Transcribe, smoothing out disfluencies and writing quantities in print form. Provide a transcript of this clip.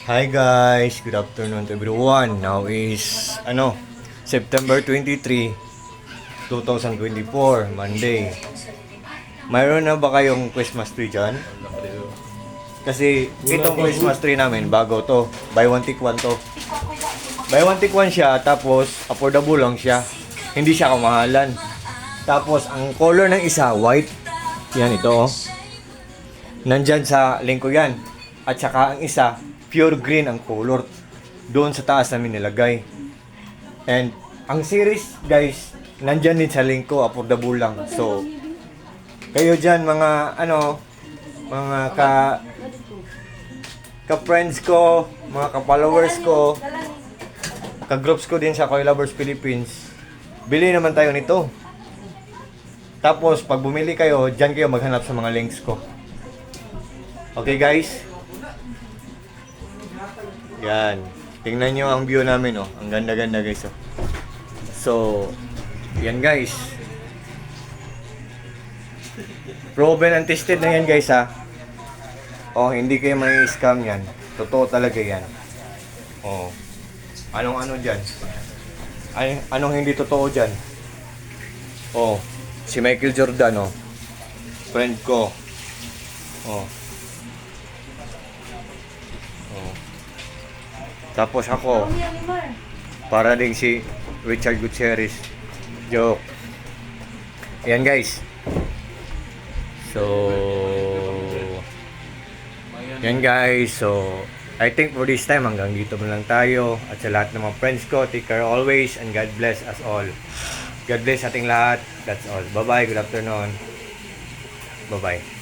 Hi guys, good afternoon to everyone. Now is September 23, 2024, Monday. Mayroon na ba kayong Christmas tree dyan? Kasi itong Christmas tree namin, bago to. Buy one take one to. Buy one take one siya, tapos affordable lang siya. Hindi siya kamahalan. Tapos ang color ng isa, white. Yan ito oh. Nandyan sa link ko yan. At saka ang isa, pure green ang color. Doon sa taas namin nilagay. And ang series guys, nandyan din sa link ko, affordable lang. So, kayo dyan mga mga ka-friends ko, mga ka-followers ko, ka-groups ko din sa Koi Lovers Philippines, bili naman tayo nito. Tapos, pag bumili kayo, dyan kayo maghanap sa mga links ko. Okay guys? Yan. Tingnan nyo ang view namin, oh. Ang ganda-ganda guys, oh. So, yan guys. Proven and tested na yan guys, ha. Oh, hindi kayo may scam yan. Totoo talaga yan. Oh. Anong dyan? Anong hindi totoo dyan? Oh. Si Michael Jordan, oh. Friend ko. Oh. Oh. Tapos ako. Para ding si Richard Gutierrez. Joke. Ayan guys. So, yan guys. So, I think for this time hanggang dito na lang tayo. At sa lahat ng mga friends ko, take care always and God bless us all. God bless ating lahat. That's all. Bye-bye. Good afternoon. Bye-bye.